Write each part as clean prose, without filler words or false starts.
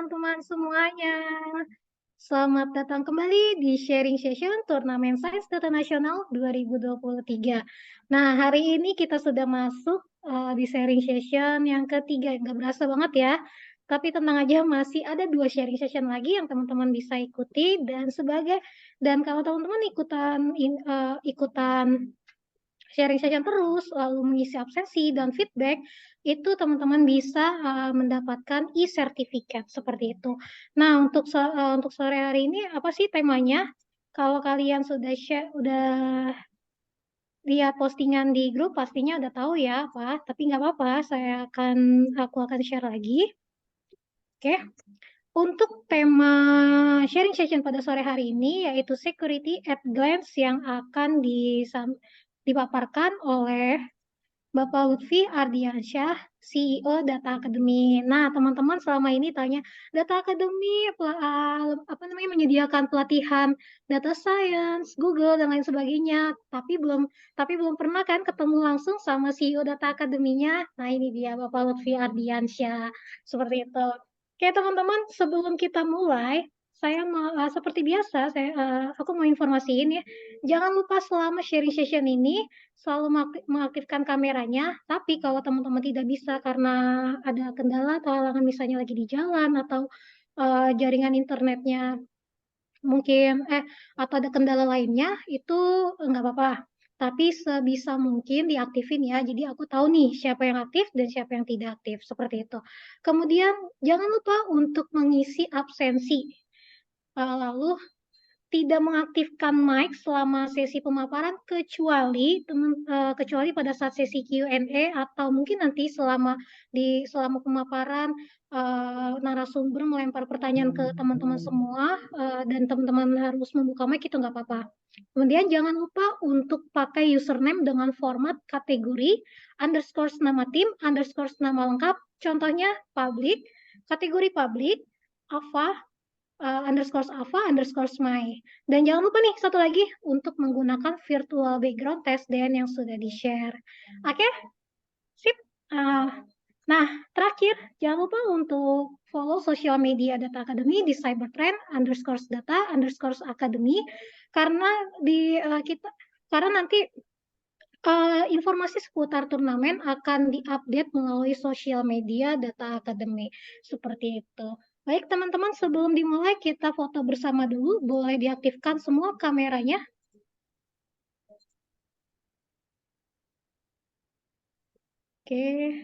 teman-teman semuanya. Selamat datang kembali di sharing session Turnamen Sains Data Nasional 2023. Nah, hari ini kita sudah masuk di sharing session yang ketiga. Nggak berasa banget ya. Tapi tenang aja, masih ada 2 sharing session lagi yang teman-teman bisa ikuti. Dan kalau teman-teman ikutan sharing session terus, lalu mengisi absensi dan feedback, itu teman-teman bisa mendapatkan e-sertifikat seperti itu. Nah, untuk sore hari ini apa sih temanya? Kalau kalian udah lihat postingan di grup, pastinya udah tahu ya apa. Tapi nggak apa-apa, aku akan share lagi. Oke. Untuk tema sharing session pada sore hari ini yaitu Security at Glance yang akan dipaparkan oleh Bapak Lutfi Ardiansyah, CEO Data Academy. Nah, teman-teman selama ini tanya, Data Academy menyediakan pelatihan data science, Google dan lain sebagainya, tapi belum pernah kan ketemu langsung sama CEO Data Academy-nya. Nah, ini dia Bapak Lutfi Ardiansyah. Seperti itu. Oke, teman-teman, sebelum kita mulai, seperti biasa, aku mau informasiin ya, jangan lupa selama sharing session ini selalu mengaktifkan kameranya, tapi kalau teman-teman tidak bisa karena ada kendala atau halangan misalnya lagi di jalan atau jaringan internetnya mungkin atau ada kendala lainnya itu nggak apa-apa. Tapi sebisa mungkin diaktifin ya. Jadi aku tahu nih siapa yang aktif dan siapa yang tidak aktif seperti itu. Kemudian jangan lupa untuk mengisi absensi. Lalu tidak mengaktifkan mic selama sesi pemaparan kecuali pada saat sesi Q&A atau mungkin nanti selama pemaparan narasumber melempar pertanyaan ke teman-teman semua dan teman-teman harus membuka mic itu nggak apa-apa. Kemudian jangan lupa untuk pakai username dengan format kategori underscore nama tim underscore nama lengkap. Contohnya public, kategori public, underscore Ava underscore my. Dan jangan lupa nih satu lagi untuk menggunakan virtual background test dan yang sudah di-share. Oke, sip. Nah, terakhir jangan lupa untuk follow sosial media Data Academy di cybertrend underscore data underscore academy karena nanti informasi seputar turnamen akan diupdate melalui sosial media Data Academy. Seperti itu. Baik teman-teman, sebelum dimulai kita foto bersama dulu. Boleh diaktifkan semua kameranya. Oke.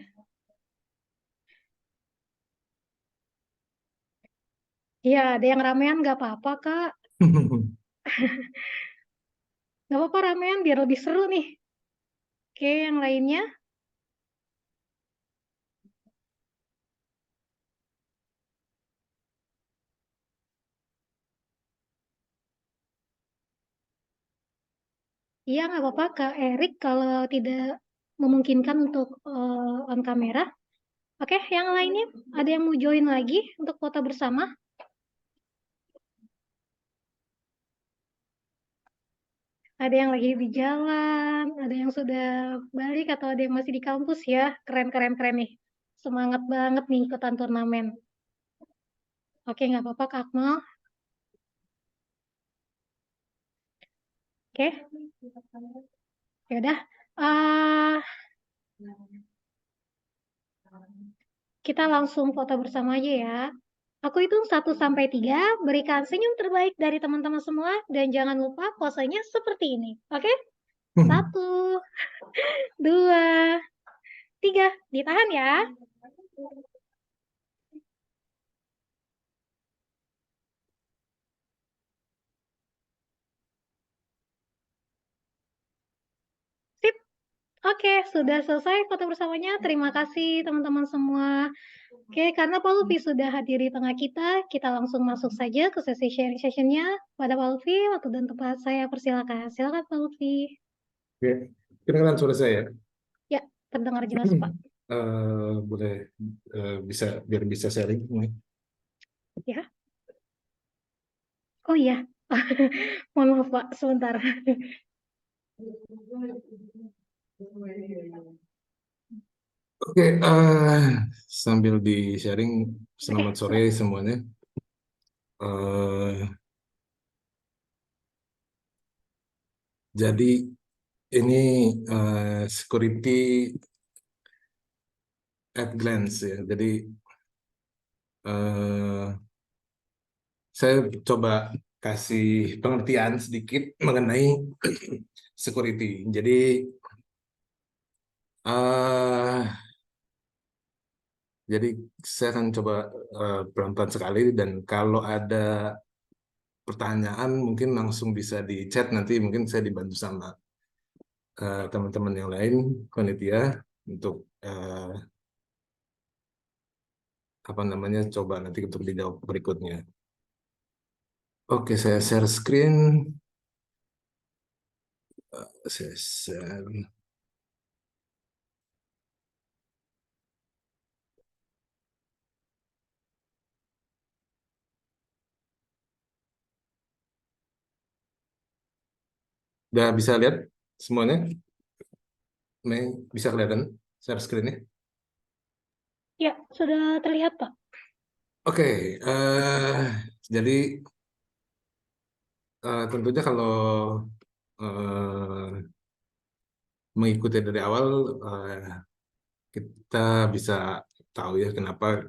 Ya, ada yang ramean nggak apa-apa, Kak. Nggak apa-apa ramean biar lebih seru nih. Oke, yang lainnya. Iya, nggak apa-apa, Kak Erik, kalau tidak memungkinkan untuk on kamera. Oke, yang lainnya ada yang mau join lagi untuk foto bersama? Ada yang lagi di jalan, ada yang sudah balik atau ada yang masih di kampus ya. Keren keren keren nih. Semangat banget nih ikutan turnamen. Oke, nggak apa-apa Kak Akmal. Oke. Ya udah. Ah, kita langsung foto bersama aja ya. Aku hitung 1 sampai 3, berikan senyum terbaik dari teman-teman semua dan jangan lupa posenya seperti ini. Oke? 1, 2, 3. Ditahan ya. Sip. Oke, sudah selesai foto bersamanya. Terima kasih teman-teman semua. Oke, karena Pak Lutfi sudah hadir di tengah kita langsung masuk saja ke sesi sharing sessionnya. Pada Pak Lutfi, waktu dan tempat saya persilakan. Silakan Pak Lutfi. Oke, kedengaran suara saya? Ya, terdengar jelas Pak. Boleh biar bisa sharing. Ya. Oh iya. Mohon maaf Pak, sebentar. Oke, sambil di sharing, Selamat sore semuanya. Eh, jadi ini security at glance ya. Jadi eh, saya coba kasih pengertian sedikit mengenai security. Eh, jadi saya akan coba pelan-pelan sekali dan kalau ada pertanyaan mungkin langsung bisa di chat, nanti mungkin saya dibantu sama teman-teman yang lain panitia untuk apa namanya, coba nanti untuk dijawab berikutnya. Oke, saya share screen. Saya share. Udah bisa lihat semuanya? Mei, bisa kelihatan share screen-nya? Ya, sudah terlihat, Pak. Oke, jadi tentunya kalau eh, mengikuti dari awal, eh, kita bisa tahu ya kenapa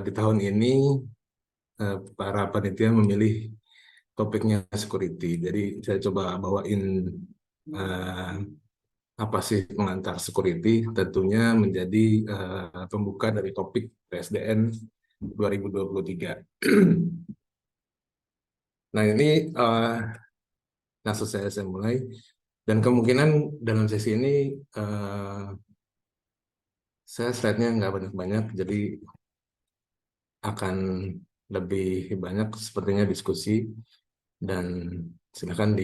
di tahun ini para panitia memilih topiknya security. Jadi saya coba bawain eh, apa sih pengantar security, tentunya menjadi pembuka dari topik PSDN 2023. Nah ini langsung saya mulai, dan kemungkinan dalam sesi ini saya slide-nya nggak banyak-banyak, jadi akan lebih banyak sepertinya diskusi, dan silakan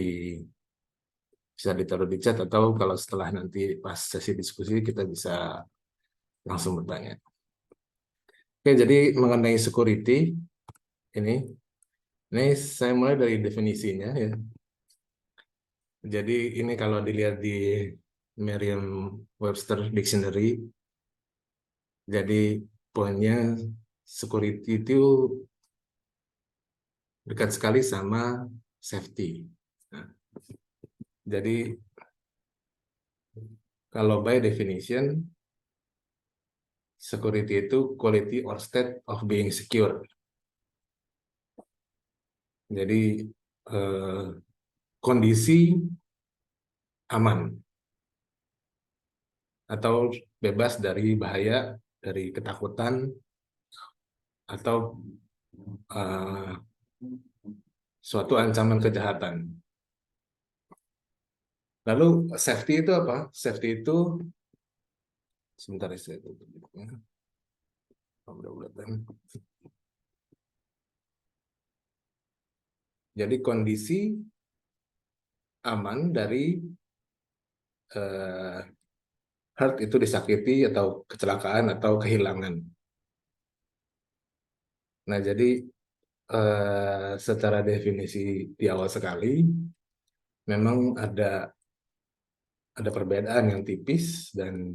bisa ditaruh di chat atau kalau setelah nanti pas sesi diskusi kita bisa langsung bertanya. Oke, jadi mengenai security ini saya mulai dari definisinya ya. Jadi ini kalau dilihat di Merriam-Webster Dictionary, jadi poinnya security itu dekat sekali sama safety. Nah, jadi kalau by definition, security itu quality or state of being secure. Jadi eh, kondisi aman atau bebas dari bahaya, dari ketakutan, atau eh, suatu ancaman kejahatan. Lalu safety itu apa? Safety itu, sebentar ya, saya tutup bukunya. Oh, mudah-mudahan. Jadi kondisi aman dari eh, hurt itu disakiti atau kecelakaan atau kehilangan. Nah, jadi secara definisi di awal sekali, memang ada perbedaan yang tipis dan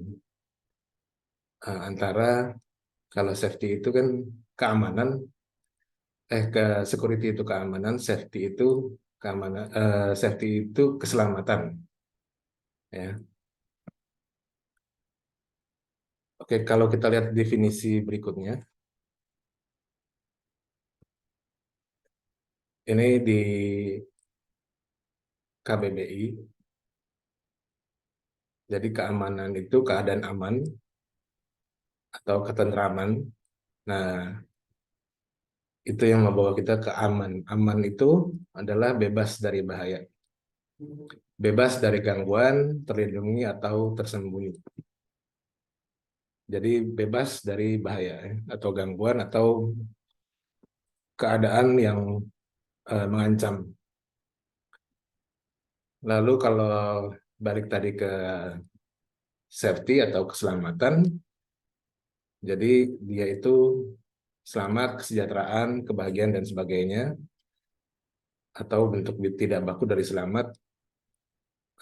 antara kalau safety itu kan keamanan, ke security itu keamanan, safety itu keamanan, safety itu keselamatan, ya. Oke, kalau kita lihat definisi berikutnya, ini di KBBI. Jadi keamanan itu keadaan aman atau ketentraman. Nah, itu yang membawa kita ke aman. Aman itu adalah bebas dari bahaya. Bebas dari gangguan, terlindungi atau tersembunyi. Jadi bebas dari bahaya ya, atau gangguan atau keadaan yang mengancam. Lalu kalau balik tadi ke safety atau keselamatan, jadi dia itu selamat, kesejahteraan, kebahagiaan dan sebagainya, atau bentuk tidak baku dari selamat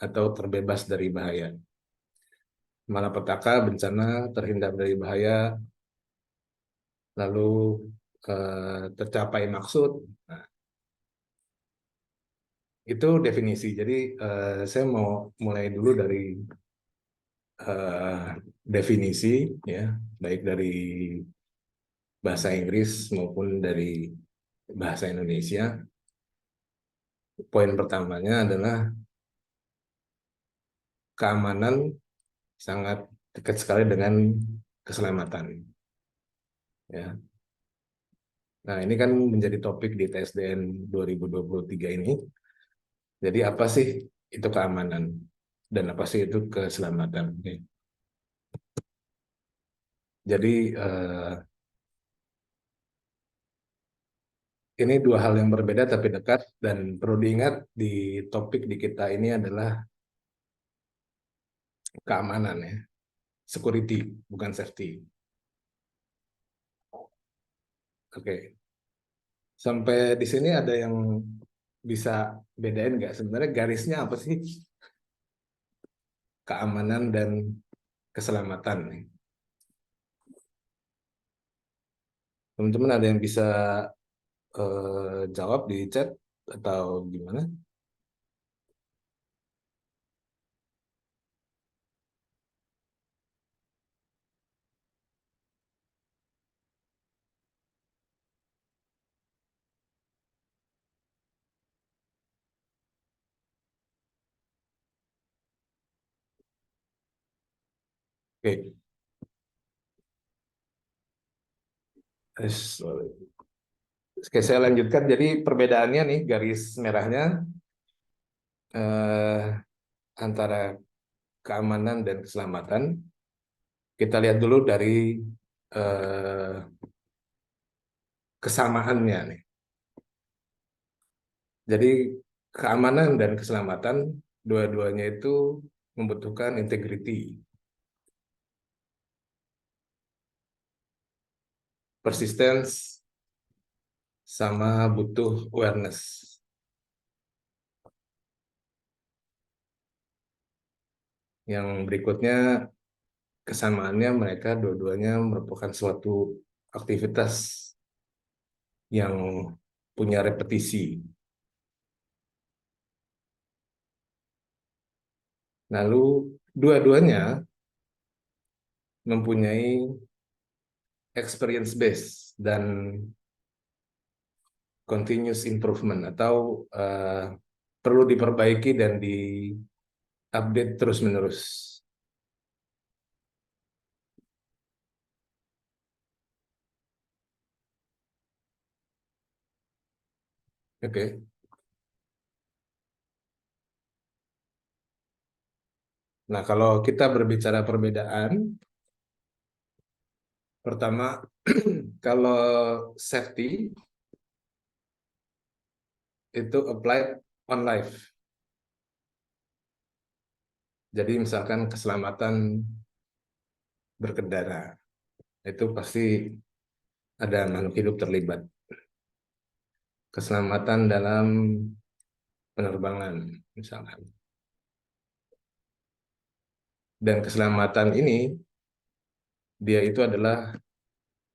atau terbebas dari bahaya. Malapetaka, bencana, terhindar dari bahaya, lalu tercapai maksud. Nah, itu definisi. Jadi saya mau mulai dulu dari definisi, ya, baik dari bahasa Inggris maupun dari bahasa Indonesia. Poin pertamanya adalah keamanan sangat dekat sekali dengan keselamatan. Ya. Nah, ini kan menjadi topik di TSDN 2023 ini. Jadi apa sih itu keamanan dan apa sih itu keselamatan? Oke. Jadi ini dua hal yang berbeda tapi dekat, dan perlu diingat di topik di kita ini adalah keamanan, ya, security, bukan safety. Oke, sampai di sini ada yang bisa bedain nggak sebenarnya garisnya apa sih keamanan dan keselamatan nih? Teman-teman ada yang bisa jawab di chat atau gimana? Oke, Oke, saya lanjutkan. Jadi perbedaannya nih, garis merahnya eh, antara keamanan dan keselamatan. Kita lihat dulu dari eh, kesamaannya nih. Jadi keamanan dan keselamatan dua-duanya itu membutuhkan integrity, persistence, sama butuh awareness. Yang berikutnya kesamaannya, mereka dua-duanya merupakan suatu aktivitas yang punya repetisi. Lalu dua-duanya mempunyai experience base dan continuous improvement, atau perlu diperbaiki dan diupdate terus-menerus. Oke. Nah, kalau kita berbicara perbedaan, pertama, kalau safety itu applied on life. Jadi misalkan keselamatan berkendara, itu pasti ada makhluk hidup terlibat. Keselamatan dalam penerbangan, misalkan. Dan keselamatan ini, dia itu adalah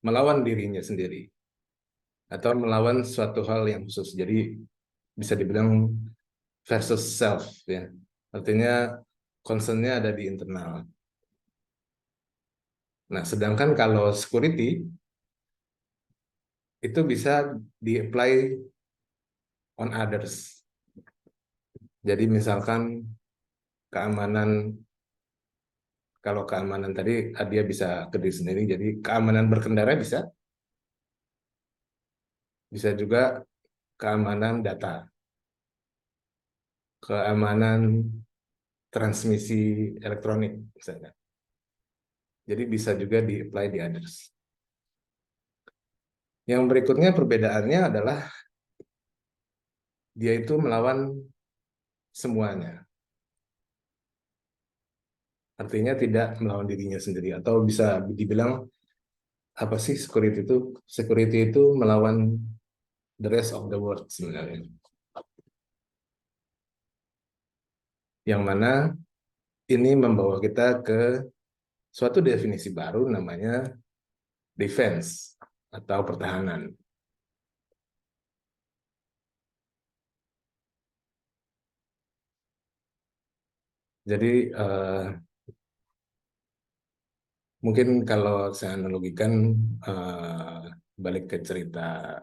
melawan dirinya sendiri, atau melawan suatu hal yang khusus. Jadi bisa dibilang versus self, ya. Artinya concernnya ada di internal. Nah, sedangkan kalau security itu bisa di-apply on others. Jadi misalkan keamanan, kalau keamanan tadi dia bisa ke diri sendiri, jadi keamanan berkendara bisa juga keamanan data, keamanan transmisi elektronik misalnya. Jadi bisa juga di-apply di others. Yang berikutnya perbedaannya adalah dia itu melawan semuanya. Artinya tidak melawan dirinya sendiri, atau bisa dibilang apa sih security itu? Security itu melawan the rest of the world sebenarnya. Yang mana ini membawa kita ke suatu definisi baru namanya defense. atau pertahanan. Jadi mungkin kalau saya analogikan balik ke cerita,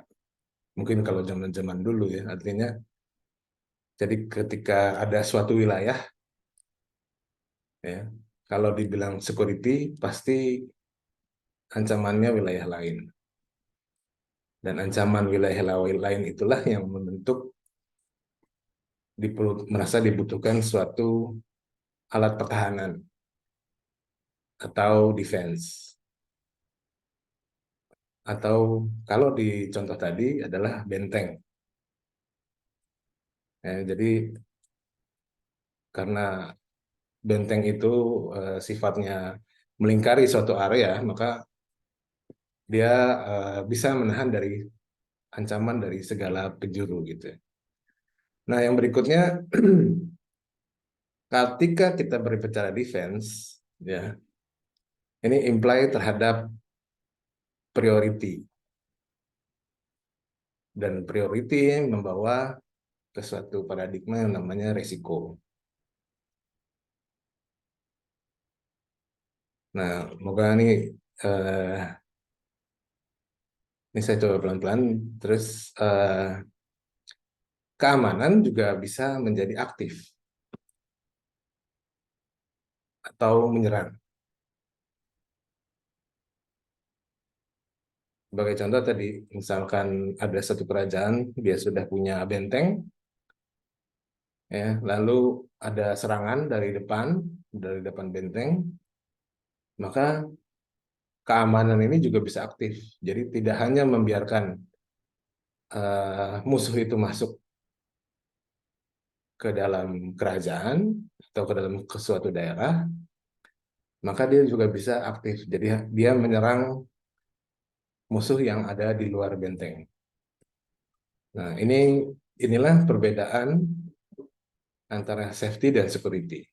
mungkin kalau zaman-zaman dulu ya, artinya jadi ketika ada suatu wilayah, ya, kalau dibilang security pasti ancamannya wilayah lain. Dan ancaman wilayah lain itulah yang membentuk merasa dibutuhkan suatu alat pertahanan atau defense. Atau kalau di contoh tadi adalah benteng. Ya, jadi karena benteng itu sifatnya melingkari suatu area, maka dia bisa menahan dari ancaman dari segala penjuru gitu. Nah, yang berikutnya ketika kita berbicara defense, ya, ini imply terhadap priority. Dan priority membawa ke suatu paradigma yang namanya resiko. Nah, moga eh, ini saya coba pelan-pelan. Terus keamanan juga bisa menjadi aktif atau menyerang. Sebagai contoh tadi, misalkan ada satu kerajaan, dia sudah punya benteng, ya, lalu ada serangan dari depan benteng, maka keamanan ini juga bisa aktif. Jadi tidak hanya membiarkan musuh itu masuk ke dalam kerajaan atau ke dalam suatu daerah, maka dia juga bisa aktif. Jadi dia menyerang musuh yang ada di luar benteng. Nah, inilah perbedaan antara safety dan security.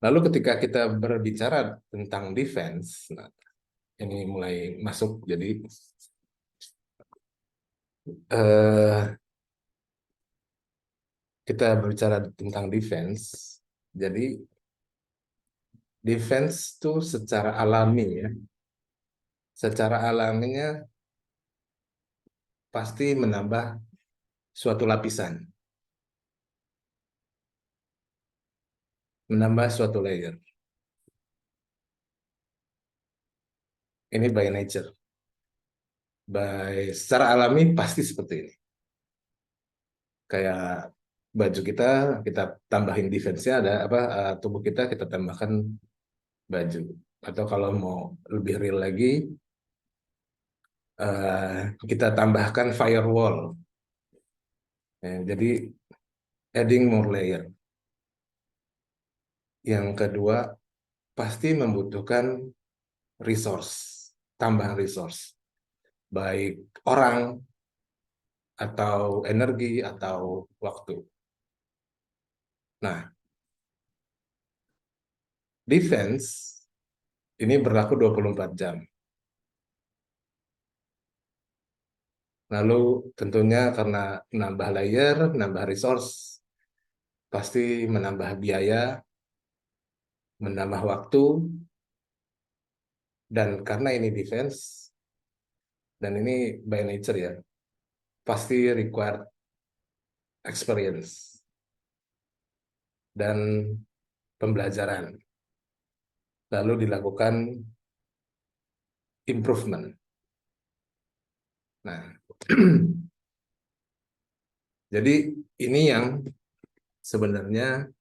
Lalu ketika kita berbicara tentang defense, nah, ini mulai masuk. Jadi kita berbicara tentang defense. Jadi defense itu secara alami ya, secara alaminya pasti menambah suatu lapisan, menambah suatu layer. Ini by nature. Secara alami pasti seperti ini. Kayak baju kita tambahin defense-nya, ada apa, tubuh kita tambahkan baju. Atau kalau mau lebih real lagi, kita tambahkan firewall. Ya, jadi adding more layer. Yang kedua, pasti membutuhkan resource, tambahan resource. Baik orang, atau energi, atau waktu. Nah, defense ini berlaku 24 jam. Lalu tentunya karena menambah layer, menambah resource, pasti menambah biaya, menambah waktu, dan karena ini defense, dan ini by nature ya, pasti require experience dan pembelajaran. Lalu dilakukan improvement. Nah, jadi ini yang sebenarnya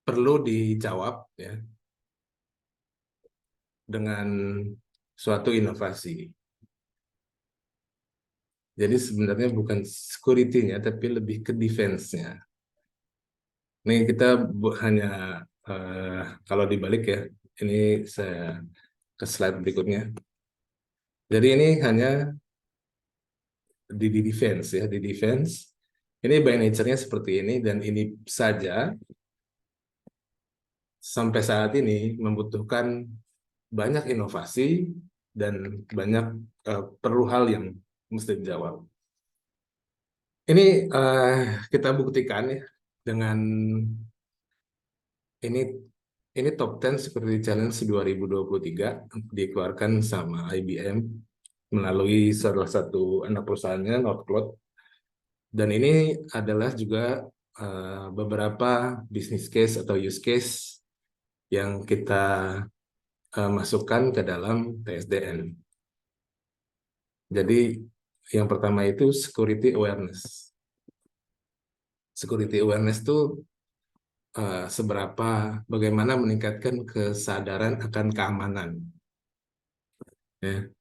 perlu dijawab ya dengan suatu inovasi. Jadi sebenarnya bukan security-nya, tapi lebih ke defense-nya. Nih kita hanya kalau dibalik ya, ini saya ke slide berikutnya. Jadi ini hanya di defense ya, di defense. Ini by nature-nya seperti ini, dan ini saja sampai saat ini membutuhkan banyak inovasi dan banyak perlu hal yang mesti dijawab. Ini kita buktikan ya dengan ini top 10 Security Challenge 2023 dikeluarkan sama IBM melalui salah satu anak perusahaannya Northcloud, dan ini adalah juga beberapa business case atau use case yang kita masukkan ke dalam TSDN. Jadi yang pertama itu security awareness. Security awareness itu bagaimana meningkatkan kesadaran akan keamanan. Ya.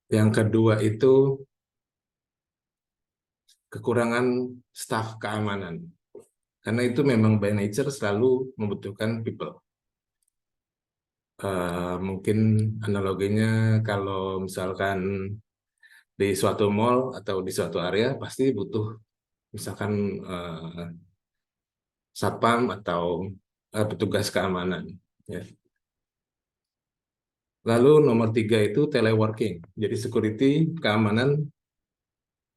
Yang kedua itu kekurangan staf keamanan. Karena itu memang by nature selalu membutuhkan people. Mungkin analoginya kalau misalkan di suatu mall atau di suatu area pasti butuh misalkan satpam atau petugas keamanan. Ya. Lalu nomor 3 itu teleworking. Jadi security keamanan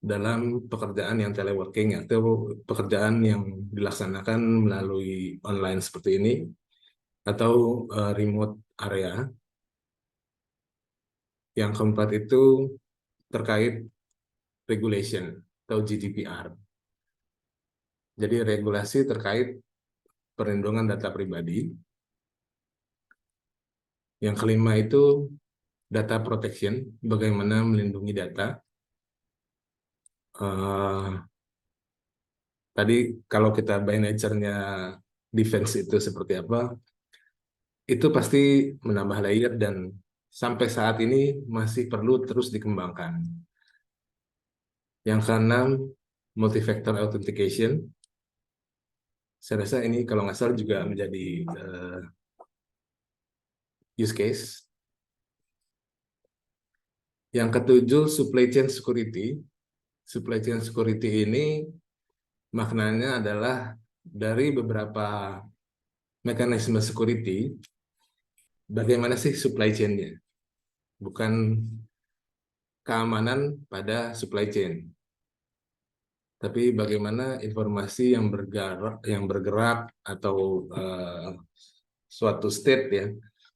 dalam pekerjaan yang teleworking atau pekerjaan yang dilaksanakan melalui online seperti ini atau remote area. Yang keempat itu terkait regulation atau GDPR. Jadi regulasi terkait perlindungan data pribadi. Yang kelima itu data protection, bagaimana melindungi data. Tadi kalau kita by nature-nya defense itu seperti apa, itu pasti menambah layer dan sampai saat ini masih perlu terus dikembangkan. Yang keenam, multi-factor authentication. Saya rasa ini kalau nggak salah juga menjadi use case. Yang ketujuh, supply chain security. Supply chain security ini maknanya adalah dari beberapa mekanisme security, bagaimana sih supply chain-nya? Bukan keamanan pada supply chain, tapi bagaimana informasi yang bergerak atau suatu state ya,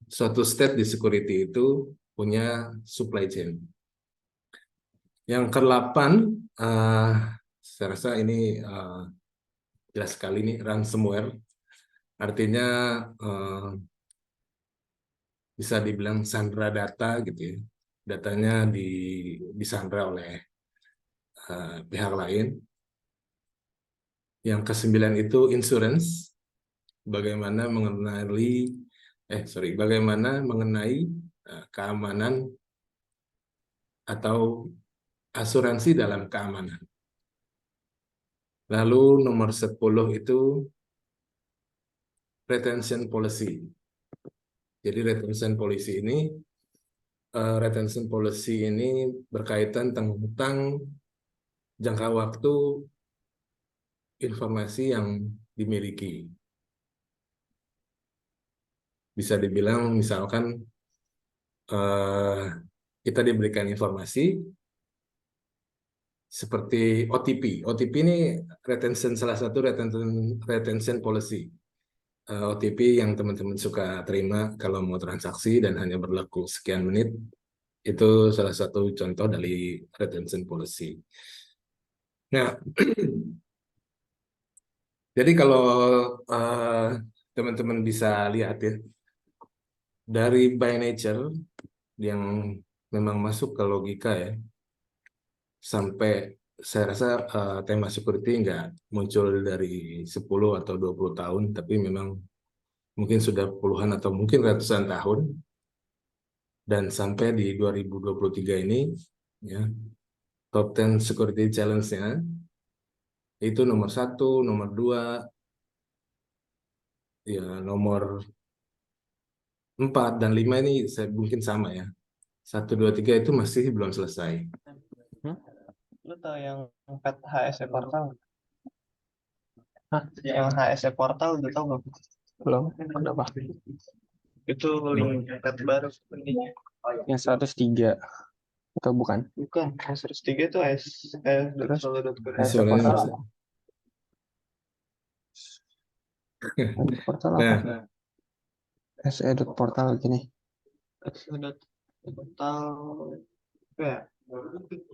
suatu state di security itu punya supply chain. Yang ke-8, saya rasa ini jelas sekali nih, ransomware. Artinya bisa dibilang sandra data gitu ya. Datanya disandra oleh pihak lain. Yang ke-9 itu insurance. Bagaimana mengenai keamanan atau asuransi dalam keamanan. Lalu nomor 10 itu retention policy. Jadi retention policy ini berkaitan tentang jangka waktu informasi yang dimiliki. Bisa dibilang misalkan kita diberikan informasi seperti OTP. OTP ini salah satu retention policy. OTP yang teman-teman suka terima kalau mau transaksi dan hanya berlaku sekian menit, itu salah satu contoh dari retention policy. Nah, jadi kalau teman-teman bisa lihat ya, dari by nature yang memang masuk ke logika ya, sampai saya rasa tema security nggak muncul dari 10 atau 20 tahun, tapi memang mungkin sudah puluhan atau mungkin ratusan tahun. Dan sampai di 2023 ini, ya, top 10 security challenge-nya itu nomor 1, nomor 2, ya nomor 4 dan 5 ini mungkin sama ya. 1, 2, 3 itu masih belum selesai. Lu tahu yang pet HSE portal? Yang HSE Portal udah tahu belum? Belum. Kenapa? Itu link pet baru sebenarnya. Yang 103 atau bukan? Bukan, yang 103 itu Terus solo.co.id. HSE Suaranya portal bisa. apa? HSE portal apa? Nah, HSE portal gini. Portal ya.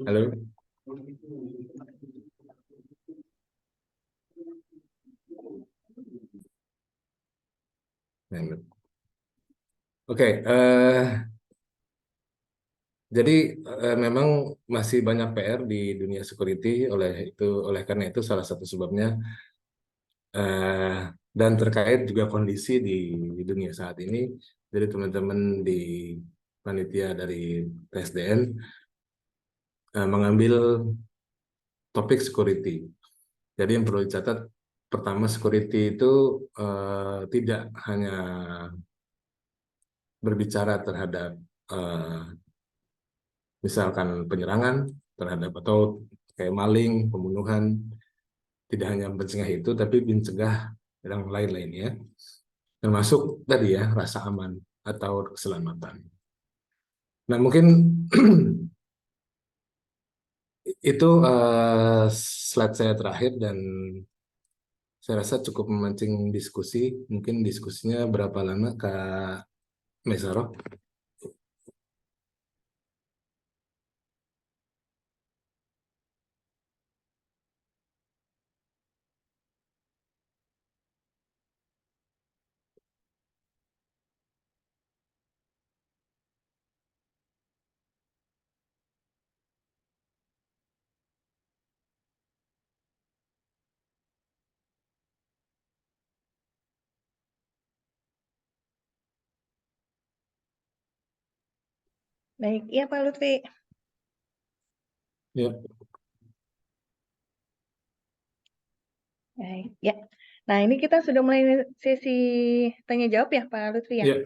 halo. Nah, Oke, jadi memang masih banyak PR di dunia security, oleh karena itu salah satu sebabnya eh, dan terkait juga kondisi di dunia saat ini. Jadi teman-teman di panitia dari TSDN mengambil topik security. Jadi yang perlu dicatat pertama, security itu tidak hanya berbicara terhadap eh, misalkan penyerangan terhadap atau kayak maling, pembunuhan, tidak hanya mencegah itu, tapi mencegah yang lain-lainnya, termasuk tadi ya rasa aman atau keselamatan. Nah mungkin itu slide saya terakhir dan saya rasa cukup memancing diskusi. Mungkin diskusinya berapa lama Kak Mesaro? Baik, iya Pak Lutfi. Ya, Baik, ya. Nah, ini kita sudah mulai sesi tanya jawab ya Pak Lutfi ya. ya,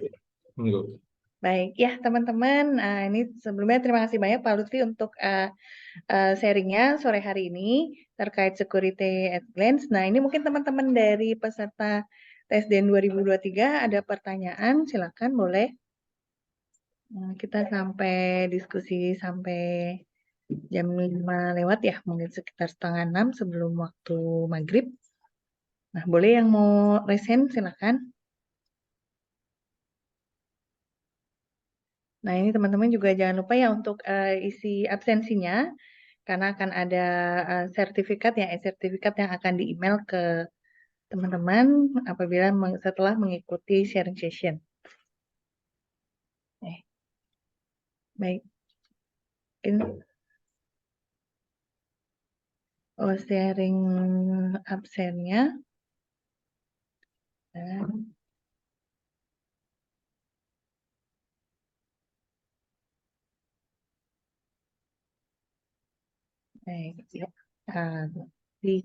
monggo. Baik, ya teman-teman. Ini sebelumnya terima kasih banyak Pak Lutfi untuk sharingnya sore hari ini terkait security at glance. Nah, ini mungkin teman-teman dari peserta TSDN 2023 ada pertanyaan, silakan boleh. Kita sampai diskusi sampai jam 5 lewat ya, mungkin sekitar setengah 6 sebelum waktu maghrib. Nah, boleh yang mau resen silakan. Nah, ini teman-teman juga jangan lupa ya untuk isi absensinya, karena akan ada sertifikat ya, sertifikat yang akan di-email ke teman-teman apabila setelah mengikuti sharing session. Baik. Sharing absennya. Baik, ya. Di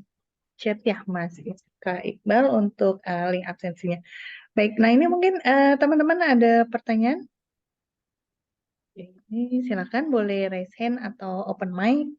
chat ya Mas Kak Iqbal untuk link absensinya. Baik, nah ini mungkin teman-teman ada pertanyaan? Ini silakan boleh raise hand atau open mic.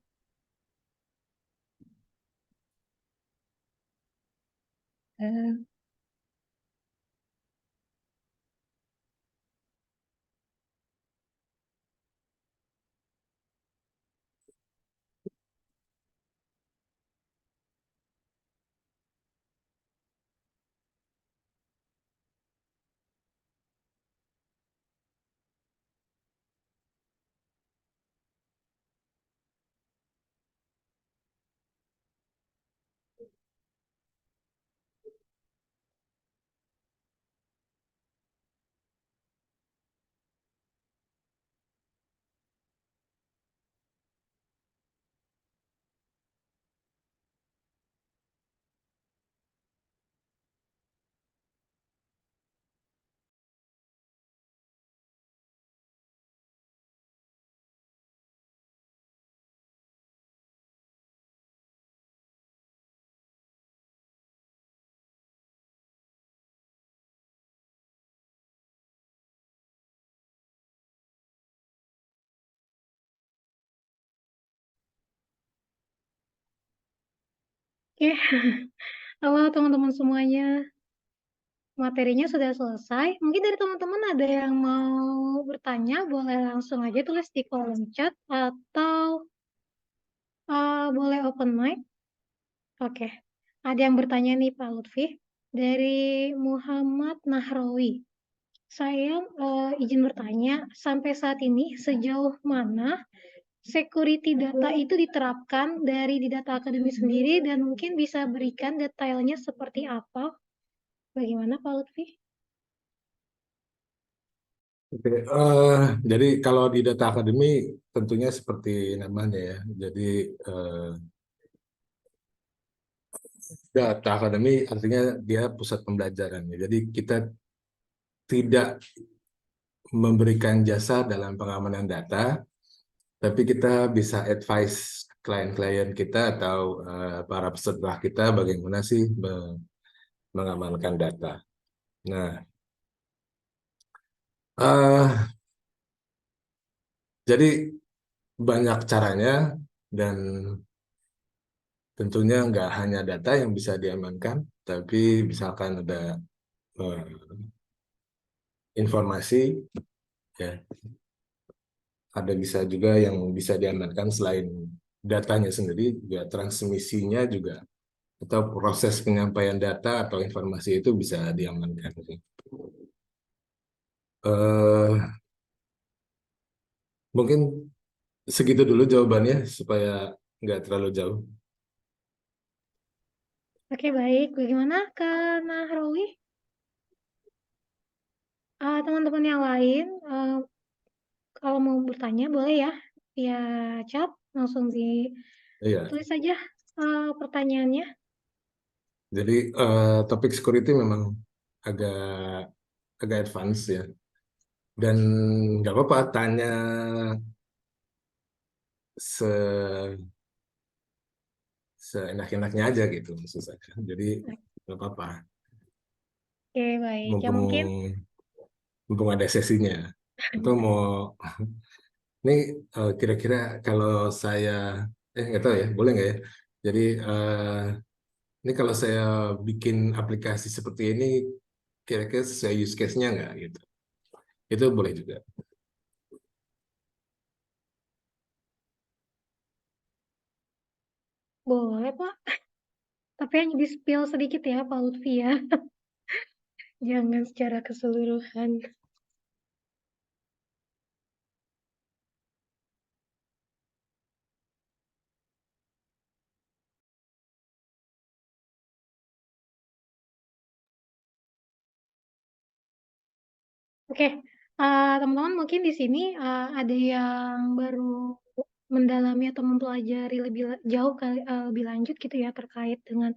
Oke, Halo teman-teman semuanya, materinya sudah selesai. Mungkin dari teman-teman ada yang mau bertanya, boleh langsung aja tulis di kolom chat atau boleh open mic. Oke, ada yang bertanya nih Pak Lutfi dari Muhammad Nahrawi. Saya izin bertanya, sampai saat ini sejauh mana security data itu diterapkan dari di data akademi sendiri dan mungkin bisa berikan detailnya seperti apa? Bagaimana Pak Lutfi? Oke, jadi kalau di data akademi tentunya seperti namanya ya. Jadi data akademi artinya dia pusat pembelajaran ya. Jadi kita tidak memberikan jasa dalam pengamanan data, tapi kita bisa advice klien-klien kita atau para peserta kita bagaimana sih mengamankan data. Nah, eh, jadi banyak caranya dan tentunya nggak hanya data yang bisa diamankan, tapi misalkan ada eh, informasi, ya, ada bisa juga yang bisa diamankan selain datanya sendiri, juga transmisinya juga atau proses penyampaian data atau informasi itu bisa diamankan. Eh, Mungkin segitu dulu jawabannya supaya nggak terlalu jauh. Oke, baik. Bagaimana Kak Nahrawi? Teman-teman yang lain, kalau mau bertanya boleh ya via chat, langsung Iya, ditulis saja pertanyaannya. jadi topik security memang agak agak advance ya. Dan nggak apa-apa tanya se seenak-enaknya aja gitu maksud saya. Jadi nggak apa-apa. Oke, baik. Ya Mumpung mungkin mumpung ada sesinya. Atau mau ini kira-kira kalau saya nggak tahu ya, boleh nggak ya? Jadi ini kalau saya bikin aplikasi seperti ini kira-kira sesuai use case-nya nggak gitu. Itu boleh juga. boleh Pak, tapi hanya di-spill sedikit ya Pak Lutfi ya. Jangan secara keseluruhan. Oke, teman-teman mungkin di sini ada yang baru mendalami atau mempelajari lebih jauh lebih lanjut gitu ya terkait dengan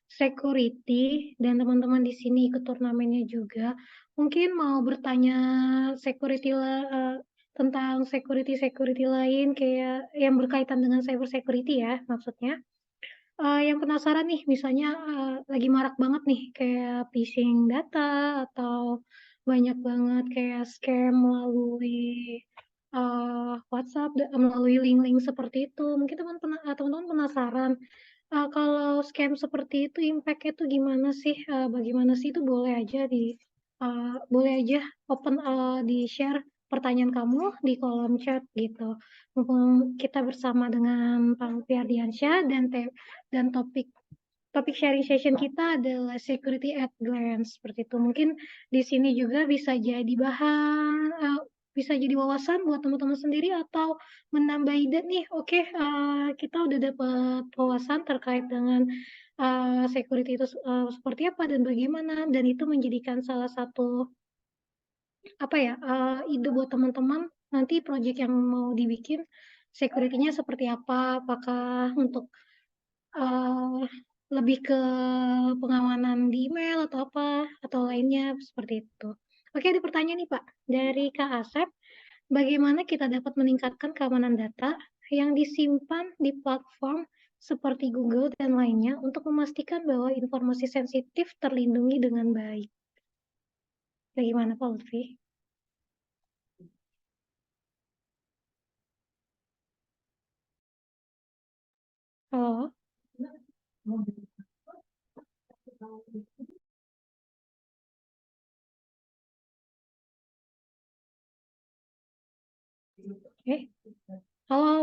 security dan teman-teman di sini ikut turnamennya juga. Mungkin mau bertanya tentang security lain kayak yang berkaitan dengan cyber security ya maksudnya. Yang penasaran nih, misalnya lagi marak banget nih kayak phishing data atau banyak banget kayak scam melalui WhatsApp, melalui link-link seperti itu. Mungkin teman-teman penasaran, kalau scam seperti itu impact-nya tuh gimana sih? Bagaimana sih itu boleh aja di-share pertanyaan kamu di kolom chat gitu. Mumpung kita bersama dengan Pak Lutfi Ardiansyah dan topik sharing session kita adalah security at glance seperti itu. Mungkin di sini juga bisa jadi wawasan buat teman-teman sendiri atau menambah ide nih. Oke, kita udah dapat wawasan terkait dengan security itu seperti apa dan bagaimana, dan itu menjadikan salah satu apa ya ide buat teman-teman nanti project yang mau dibikin security-nya seperti apa, apakah untuk eh, lebih ke pengamanan di email atau apa atau lainnya seperti itu. Oke, ada pertanyaan nih Pak dari Kak Asep. Bagaimana kita dapat meningkatkan keamanan data yang disimpan di platform seperti Google dan lainnya untuk memastikan bahwa informasi sensitif terlindungi dengan baik? Bagaimana Pak Lutfi? Halo? Halo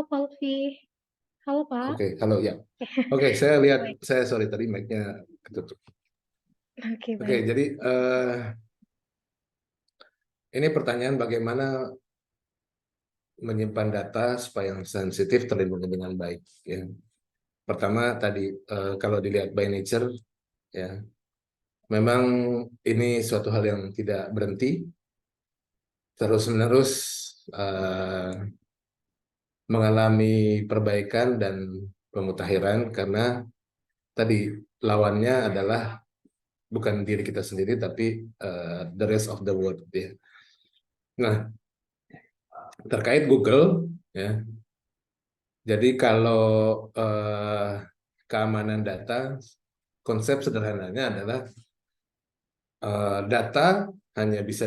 Pak Lutfi. Halo Pak. Oke, halo ya. Oke, saya lihat, Baik. sorry tadi mic-nya ketutup. Oke, Oke, baik. jadi ini pertanyaan bagaimana menyimpan data supaya yang sensitif terlindungi dengan baik. Ya. Pertama tadi kalau dilihat by nature, ya, memang ini suatu hal yang tidak berhenti, terus-menerus mengalami perbaikan dan pemutakhiran karena tadi lawannya adalah bukan diri kita sendiri tapi the rest of the world. Ya. Nah, terkait Google, ya. Jadi kalau keamanan data, konsep sederhananya adalah data hanya bisa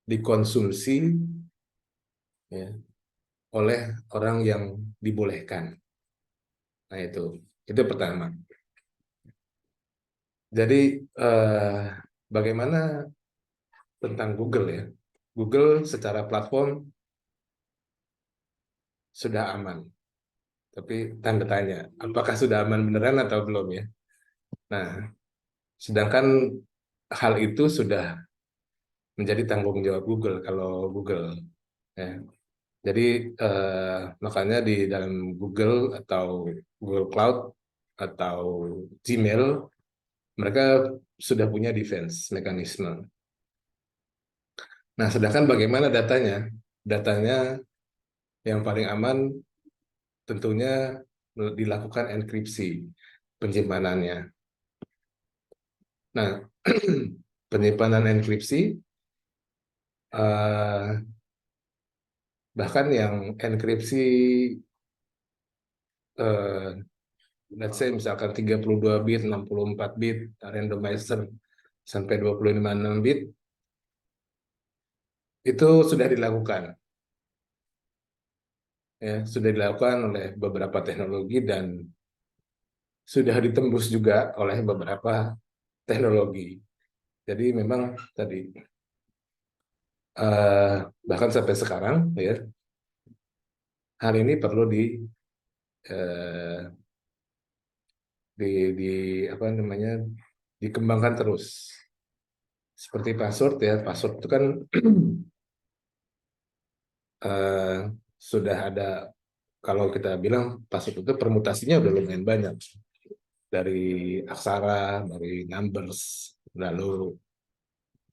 dikonsumsi, ya, oleh orang yang dibolehkan. Nah itu pertama. Jadi bagaimana tentang Google ya? Google secara platform sudah aman, tapi tanda tanya, apakah sudah aman beneran atau belum ya? Nah, sedangkan hal itu sudah menjadi tanggung jawab Google kalau Google. Ya. Jadi makanya di dalam Google atau Google Cloud atau Gmail mereka sudah punya defense mekanisme. Nah, sedangkan bagaimana datanya? Datanya yang paling aman tentunya dilakukan enkripsi penyimpanannya. Nah, penyimpanan enkripsi bahkan yang enkripsi let's say misalkan 32 bit, 64 bit, randomizer sampai 25 bit itu sudah dilakukan. Ya, sudah dilakukan oleh beberapa teknologi dan sudah ditembus juga oleh beberapa teknologi. Jadi memang tadi bahkan sampai sekarang ya hal ini perlu di apa namanya dikembangkan terus. Seperti password ya, password itu kan sudah ada, kalau kita bilang password itu permutasinya udah lumayan banyak, dari aksara, dari numbers, lalu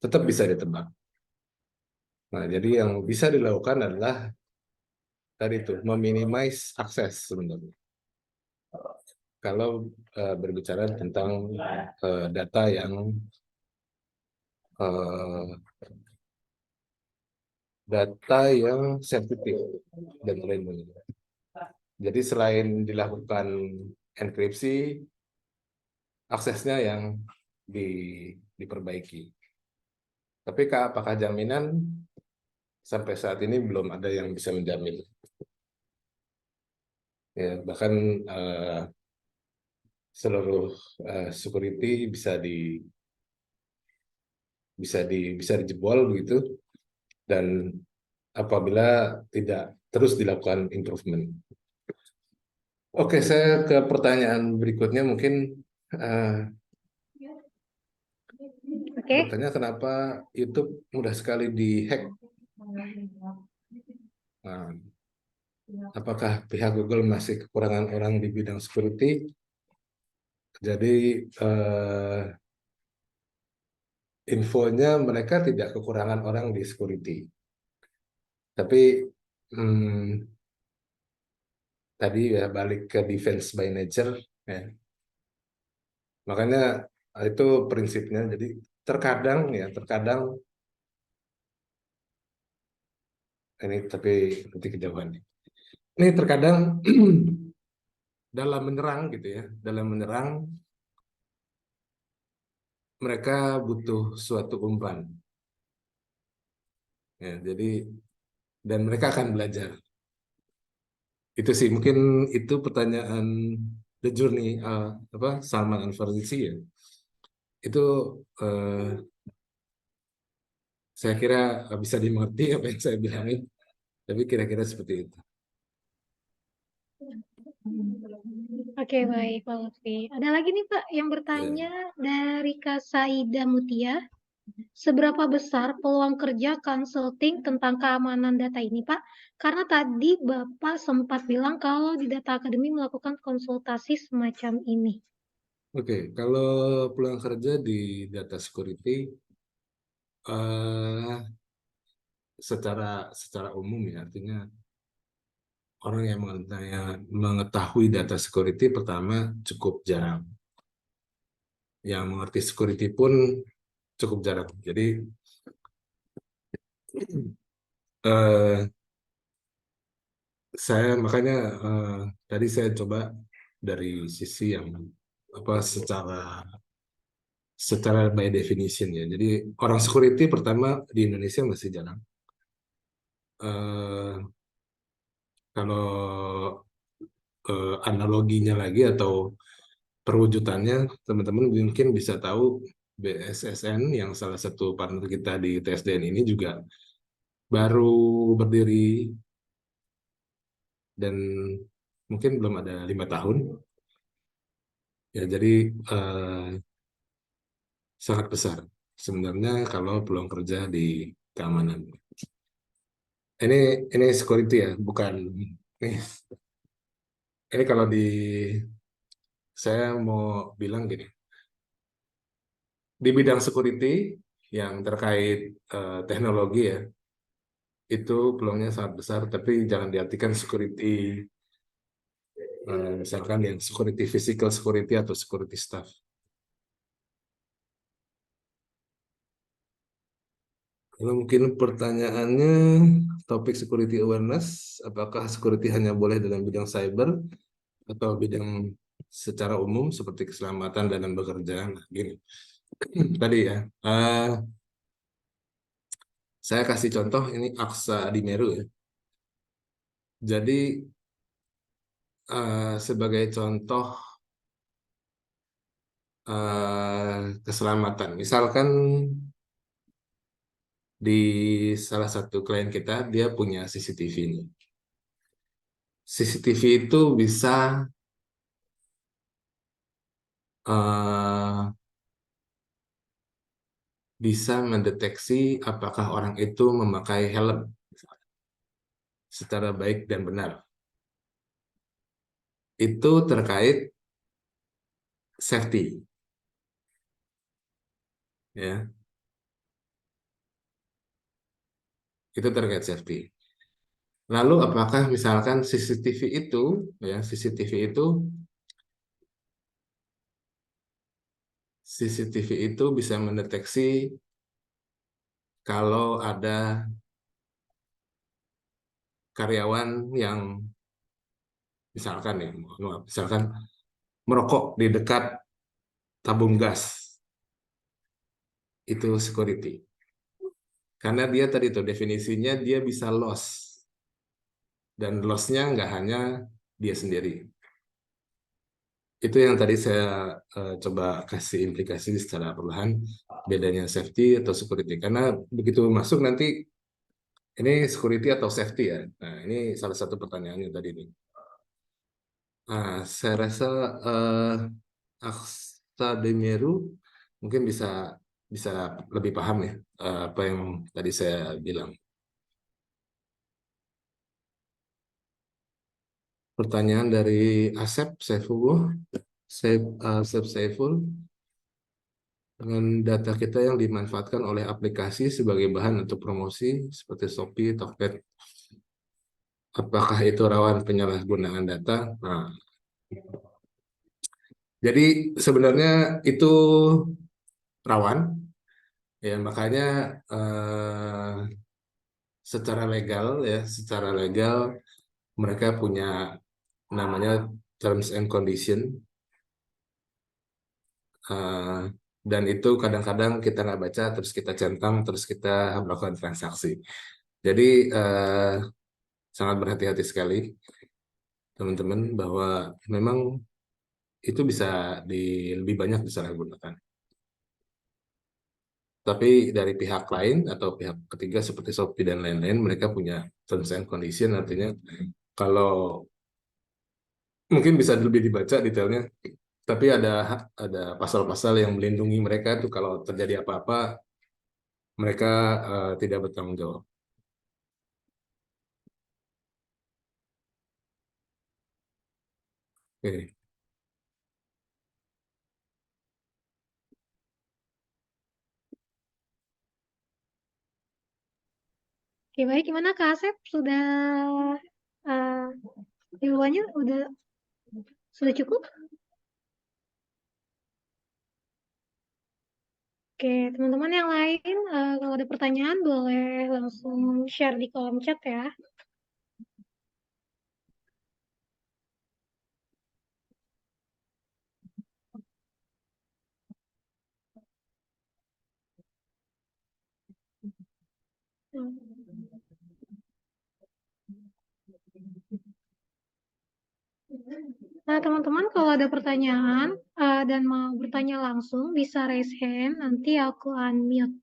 tetap bisa ditebak. Nah, jadi yang bisa dilakukan adalah tadi itu meminimize akses sebenarnya. Kalau berbicara tentang data yang sensitif dan lain-lain. Jadi selain dilakukan enkripsi, aksesnya yang diperbaiki. Tapi apakah jaminan sampai saat ini belum ada yang bisa menjamin. Ya, bahkan seluruh security bisa dijebol begitu, dan apabila tidak terus dilakukan improvement. Oke, saya ke pertanyaan berikutnya mungkin. Bertanya kenapa YouTube mudah sekali dihack? Nah, apakah pihak Google masih kekurangan orang di bidang security? Jadi infonya mereka tidak kekurangan orang di security. Tapi tadi ya balik ke defense by nature ya. Makanya itu prinsipnya. Jadi terkadang ini tapi nanti kejauhan. Ini terkadang dalam menyerang gitu ya, dalam menyerang mereka butuh suatu umpan. Ya, jadi dan mereka akan belajar. Itu sih mungkin itu pertanyaan The Journey Salman Al-Farisi ya, itu saya kira bisa dimengerti apa yang saya bilangin, tapi kira-kira seperti itu. Oke, baik Pak Lutfi. Ada lagi nih Pak yang bertanya dari Kak Saida Mutia. Seberapa besar peluang kerja consulting tentang keamanan data ini, Pak? Karena tadi Bapak sempat bilang kalau di Data Academy melakukan konsultasi semacam ini. Oke, kalau peluang kerja di data security secara umum ya, artinya orang yang mengetahui data security pertama cukup jarang. Yang mengerti security pun cukup jarang. Jadi makanya tadi saya coba dari sisi yang secara by definition ya. Jadi orang security pertama di Indonesia masih jarang. Kalau analoginya lagi atau perwujudannya, teman-teman mungkin bisa tahu BSSN yang salah satu partner kita di TSDN ini juga baru berdiri dan mungkin belum ada 5 tahun. Ya, jadi sangat besar sebenarnya kalau peluang kerja di keamanan. Ini security ya, bukan ini kalau saya mau bilang gini, di bidang security yang terkait teknologi ya, itu peluangnya sangat besar, tapi jangan diartikan security misalkan yang security physical security atau security staff. Kalau mungkin pertanyaannya topik security awareness, apakah security hanya boleh dalam bidang cyber atau bidang secara umum seperti keselamatan dalam bekerja? Nah, gini, tadi ya, saya kasih contoh ini Aksa di Meru ya. Jadi sebagai contoh keselamatan, misalkan di salah satu klien kita dia punya CCTV ini. CCTV itu bisa mendeteksi apakah orang itu memakai helm secara baik dan benar. Itu terkait safety. Ya. Itu terkait safety. Lalu apakah misalkan CCTV itu bisa mendeteksi kalau ada karyawan yang misalkan merokok di dekat tabung gas, itu security. Karena dia tadi tuh definisinya dia bisa loss, dan loss-nya nggak hanya dia sendiri. Itu yang tadi saya coba kasih implikasi secara perlahan, bedanya safety atau security. Karena begitu masuk nanti, ini security atau safety ya? Nah, ini salah satu pertanyaannya tadi nih. Nah, saya rasa Aksa Demeru mungkin bisa lebih paham ya apa yang tadi saya bilang. Pertanyaan dari Asep Saiful, dengan data kita yang dimanfaatkan oleh aplikasi sebagai bahan untuk promosi seperti Shopee, Tokped, apakah itu rawan penyalahgunaan data? Nah, jadi sebenarnya itu rawan, ya makanya secara legal mereka punya namanya terms and condition, dan itu kadang-kadang kita nggak baca, terus kita centang, terus kita melakukan transaksi. Jadi sangat berhati-hati sekali teman-teman, bahwa memang itu bisa lebih banyak disalahgunakan. Tapi dari pihak lain atau pihak ketiga seperti Shopee dan lain-lain, mereka punya terms and condition, artinya kalau mungkin bisa lebih dibaca detailnya, tapi ada pasal-pasal yang melindungi mereka tuh kalau terjadi apa-apa mereka tidak bertanggung jawab. Oke. Oke, baik. Gimana Kak Asep? Sudah jawabannya sudah cukup? Oke, teman-teman yang lain, kalau ada pertanyaan boleh langsung share di kolom chat ya. Nah, teman-teman kalau ada pertanyaan dan mau bertanya langsung, bisa raise hand, nanti aku unmute.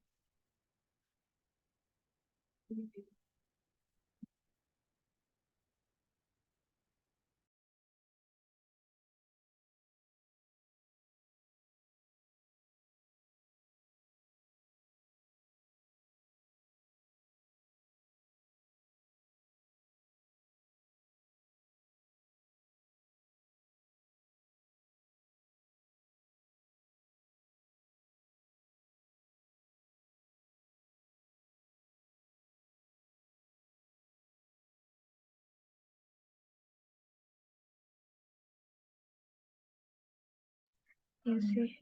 Ya sih.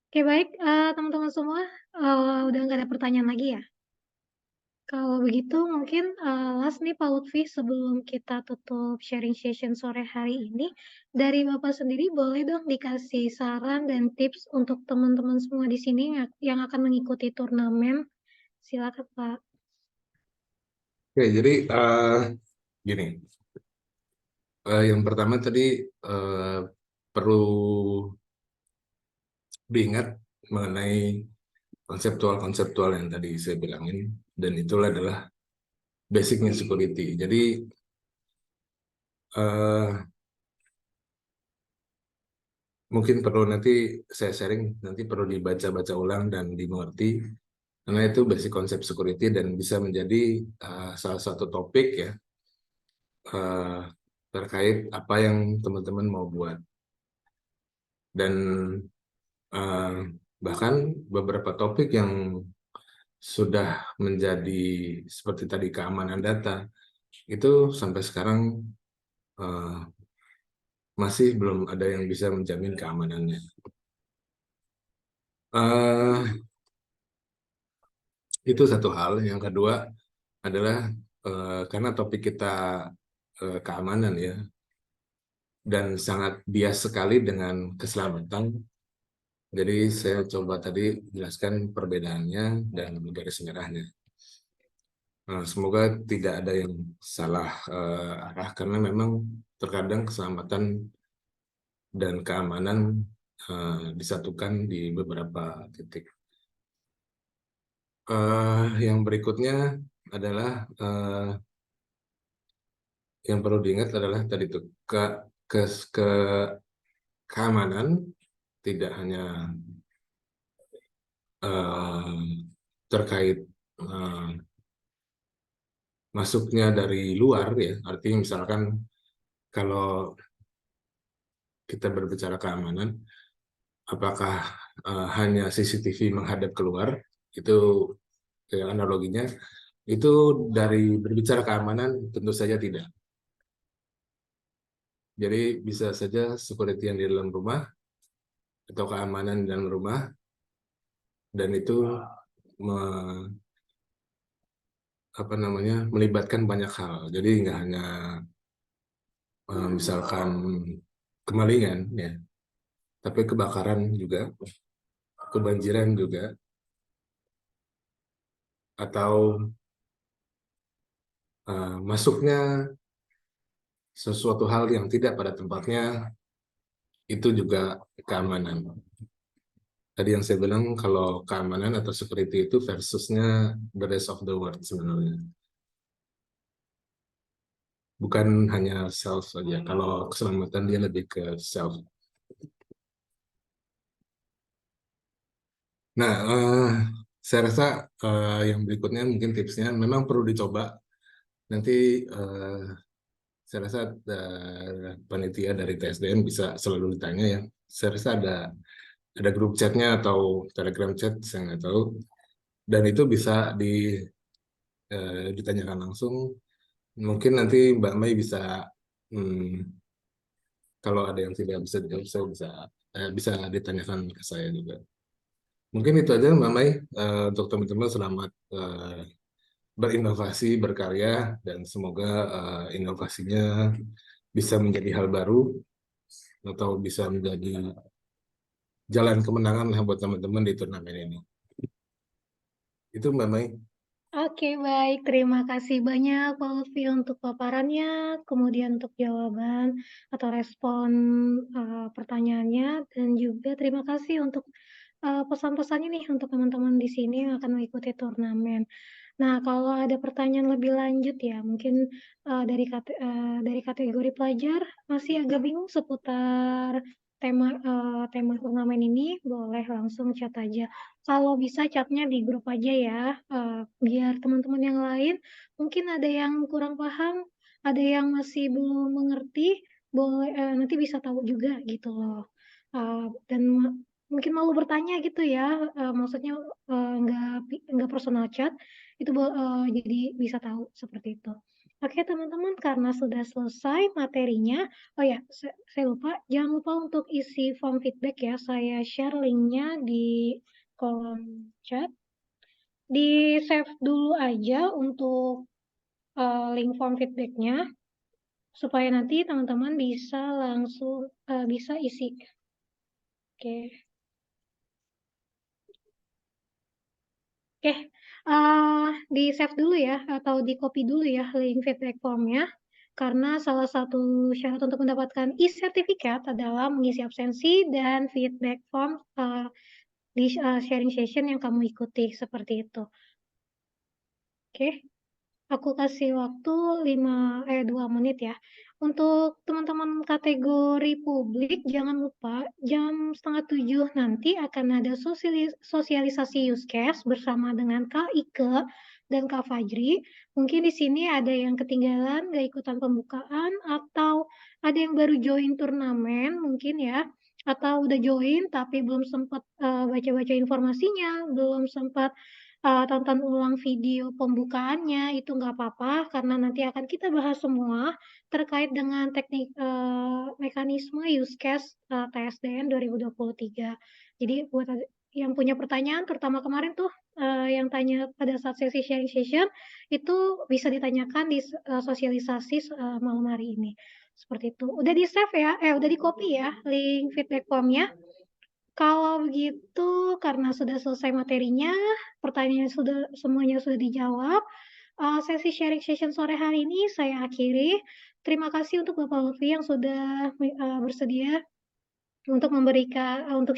Oke, baik. Teman-teman semua, udah nggak ada pertanyaan lagi ya? Kalau begitu mungkin last nih Pak Lutfi sebelum kita tutup sharing session sore hari ini, dari Bapak sendiri boleh dong dikasih saran dan tips untuk teman-teman semua di sini yang akan mengikuti turnamen. Silakan Pak. Oke, jadi gini, yang pertama tadi perlu diingat mengenai konseptual yang tadi saya bilangin, dan itulah adalah basicnya security. Jadi mungkin perlu nanti saya sharing, nanti perlu dibaca-baca ulang dan dimengerti, karena itu basic konsep security dan bisa menjadi salah satu topik ya terkait apa yang teman-teman mau buat. Dan bahkan beberapa topik yang sudah menjadi seperti tadi keamanan data, itu sampai sekarang masih belum ada yang bisa menjamin keamanannya. Itu satu hal. Yang kedua adalah karena topik kita keamanan ya, dan sangat bias sekali dengan keselamatan. Jadi saya coba tadi jelaskan perbedaannya dan garis merahnya. Semoga tidak ada yang salah arah, karena memang terkadang keselamatan dan keamanan disatukan di beberapa titik. Yang berikutnya adalah yang perlu diingat adalah tadi itu keamanan tidak hanya terkait masuknya dari luar ya, artinya misalkan kalau kita berbicara keamanan, apakah hanya CCTV menghadap keluar, itu analoginya, itu dari berbicara keamanan tentu saja tidak. Jadi bisa saja security yang di dalam rumah atau keamanan di dalam rumah, dan itu melibatkan banyak hal. Jadi nggak hanya misalkan kemalingan ya, tapi kebakaran juga, kebanjiran juga, atau masuknya sesuatu hal yang tidak pada tempatnya itu juga keamanan. Tadi yang saya bilang kalau keamanan atau security itu versusnya the rest of the world sebenarnya. Bukan hanya self saja. Kalau keselamatan dia lebih ke self. Nah, saya rasa yang berikutnya mungkin tipsnya memang perlu dicoba. Nanti saya rasa panitia dari TSDN bisa selalu ditanya ya. Saya rasa ada grup chatnya atau telegram chat, saya nggak tahu. Dan itu bisa ditanyakan langsung. Mungkin nanti Mbak Mai bisa, kalau ada yang tidak bisa dijawab, saya bisa ditanyakan ke saya juga. Mungkin itu aja Mbak Mai. Untuk teman-teman selamat berinovasi, berkarya, dan semoga inovasinya bisa menjadi hal baru atau bisa menjadi jalan kemenangan lah buat teman-teman di turnamen ini. Itu Mbak Mai. Oke, baik. Terima kasih banyak Pak Lutfi untuk paparannya, kemudian untuk jawaban atau respon pertanyaannya, dan juga terima kasih untuk pesan-pesannya nih untuk teman-teman di sini yang akan mengikuti turnamen. Nah, kalau ada pertanyaan lebih lanjut ya, mungkin dari kategori pelajar masih agak bingung seputar tema turnamen ini, boleh langsung chat aja. Kalau bisa chatnya di grup aja ya, biar teman-teman yang lain mungkin ada yang kurang paham, ada yang masih belum mengerti, boleh nanti bisa tahu juga gitu loh. Dan mungkin malu bertanya gitu ya, maksudnya nggak personal chat, itu jadi bisa tahu seperti itu. Oke teman-teman, karena sudah selesai materinya, oh ya, saya lupa, jangan lupa untuk isi form feedback ya, saya share linknya di kolom chat. Di save dulu aja untuk link form feedbacknya, supaya nanti teman-teman bisa langsung bisa isi. Oke. Oke, di save dulu ya, atau di copy dulu ya link feedback formnya, karena salah satu syarat untuk mendapatkan e-sertifikat adalah mengisi absensi dan feedback form di sharing session yang kamu ikuti, seperti itu. Oke, aku kasih waktu 2 menit ya. Untuk teman-teman kategori publik, jangan lupa jam 6:30 nanti akan ada sosialisasi use case bersama dengan Kak Ike dan Kak Fajri. Mungkin di sini ada yang ketinggalan, nggak ikutan pembukaan, atau ada yang baru join turnamen mungkin ya, atau udah join tapi belum sempat baca-baca informasinya, belum sempat tonton ulang video pembukaannya, itu nggak apa-apa, karena nanti akan kita bahas semua terkait dengan teknik mekanisme use case TSDN 2023. Jadi buat yang punya pertanyaan, terutama kemarin tuh yang tanya pada saat sesi sharing session, itu bisa ditanyakan di sosialisasi malam hari ini. Seperti itu. Udah di save ya, udah di copy ya link feedback formnya. Kalau begitu, karena sudah selesai materinya, pertanyaan semuanya sudah dijawab, sesi sharing session sore hari ini saya akhiri. Terima kasih untuk Bapak Lutfi yang sudah bersedia untuk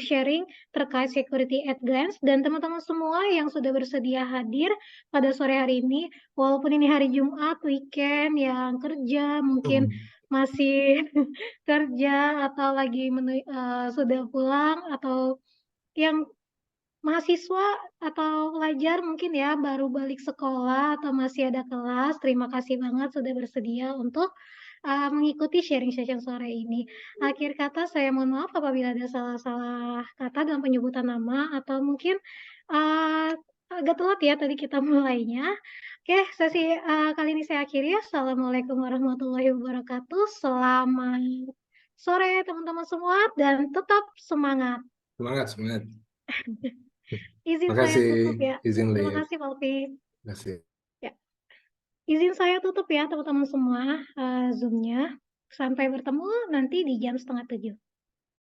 sharing terkait security at glance, dan teman-teman semua yang sudah bersedia hadir pada sore hari ini, walaupun ini hari Jumat, weekend, yang kerja mungkin masih kerja atau lagi sudah pulang, atau yang mahasiswa atau pelajar mungkin ya baru balik sekolah atau masih ada kelas, terima kasih banget sudah bersedia untuk mengikuti sharing session sore ini. Akhir kata saya mohon maaf apabila ada salah-salah kata dalam penyebutan nama, atau mungkin agak telat ya tadi kita mulainya. Oke, sesi kali ini saya akhiri. Assalamualaikum warahmatullahi wabarakatuh. Selamat sore teman-teman semua dan tetap semangat. Semangat. Izin Terima saya kasih. tutup ya. Izin Terima live. kasih Pak Lutfi. Terima kasih. Ya. Izin saya tutup ya teman-teman semua Zoom-nya. Sampai bertemu nanti di jam 6:30.